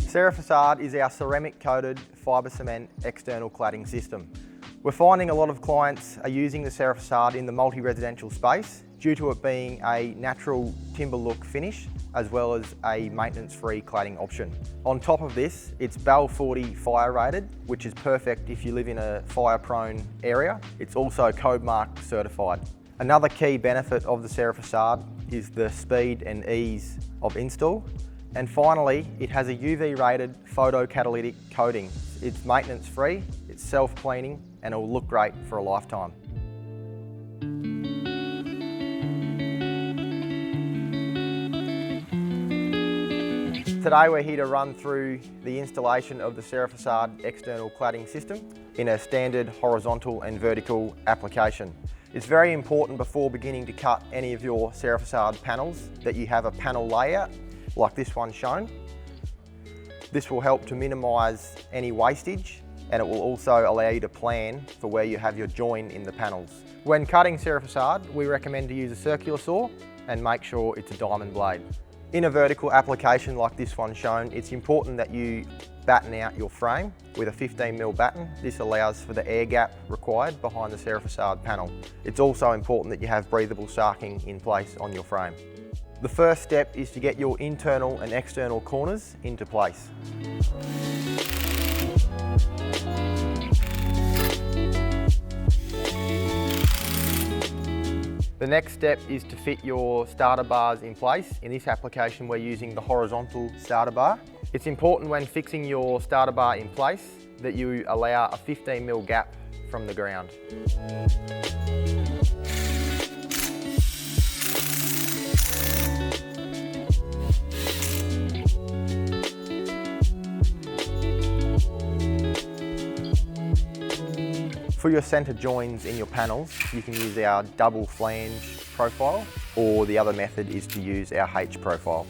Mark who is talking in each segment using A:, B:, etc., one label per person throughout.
A: Cera Facade is our ceramic coated fibre cement external cladding system. We're finding a lot of clients are using the Cera Facade in the multi-residential space due to it being a natural timber look finish as well as a maintenance-free cladding option. On top of this, it's BAL 40 fire rated, which is perfect if you live in a fire-prone area. It's also code mark certified. Another key benefit of the Cera Facade is the speed and ease of install. And finally, it has a UV rated photocatalytic coating. It's maintenance free, it's self-cleaning, and it will look great for a lifetime. Today we're here to run through the installation of the Cera Facade external cladding system in a standard horizontal and vertical application. It's very important before beginning to cut any of your Cera Facade panels that you have a panel layout like this one shown. This will help to minimise any wastage, and it will also allow you to plan for where you have your join in the panels. When cutting Cera Facade, we recommend to use a circular saw and make sure it's a diamond blade. In a vertical application like this one shown, it's important that you batten out your frame with a 15mm batten. This allows for the air gap required behind the Cera Facade panel. It's also important that you have breathable sarking in place on your frame. The first step is to get your internal and external corners into place. The next step is to fit your starter bars in place. In this application, we're using the horizontal starter bar. It's important when fixing your starter bar in place that you allow a 15mm gap from the ground. For your centre joins in your panels, you can use our double flange profile, or the other method is to use our H profile.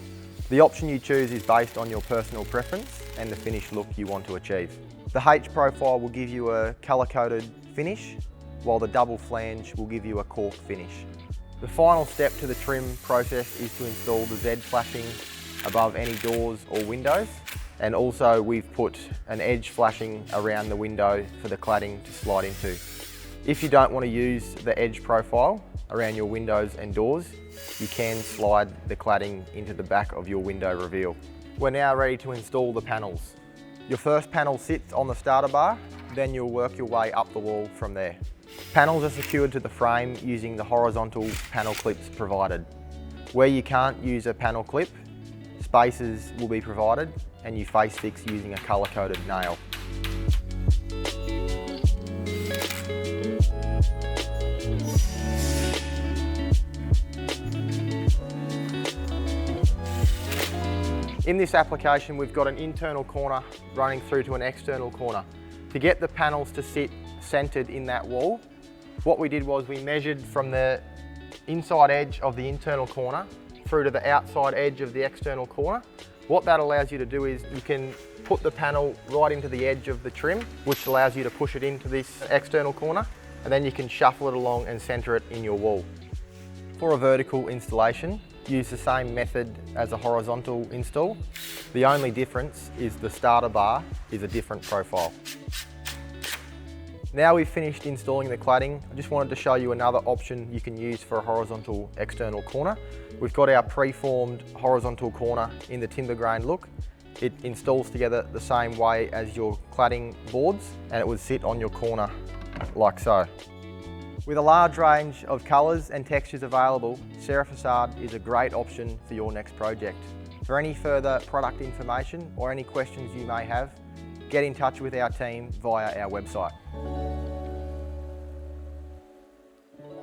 A: The option you choose is based on your personal preference and the finish look you want to achieve. The H profile will give you a colour-coded finish, while the double flange will give you a cork finish. The final step to the trim process is to install the Z flashing above any doors or windows. And also we've put an edge flashing around the window for the cladding to slide into. If you don't want to use the edge profile around your windows and doors, you can slide the cladding into the back of your window reveal. We're now ready to install the panels. Your first panel sits on the starter bar, then you'll work your way up the wall from there. Panels are secured to the frame using the horizontal panel clips provided. Where you can't use a panel clip, spaces will be provided and you face fix using a colour-coded nail. In this application, we've got an internal corner running through to an external corner. To get the panels to sit centred in that wall, what we did was we measured from the inside edge of the internal corner through to the outside edge of the external corner. What that allows you to do is you can put the panel right into the edge of the trim, which allows you to push it into this external corner, and then you can shuffle it along and centre it in your wall. For a vertical installation, use the same method as a horizontal install. The only difference is the starter bar is a different profile. Now we've finished installing the cladding, I just wanted to show you another option you can use for a horizontal external corner. We've got our pre-formed horizontal corner in the timber grain look. It installs together the same way as your cladding boards, and it would sit on your corner like so. With a large range of colours and textures available, Cera Facade is a great option for your next project. For any further product information or any questions you may have, get in touch with our team via our website.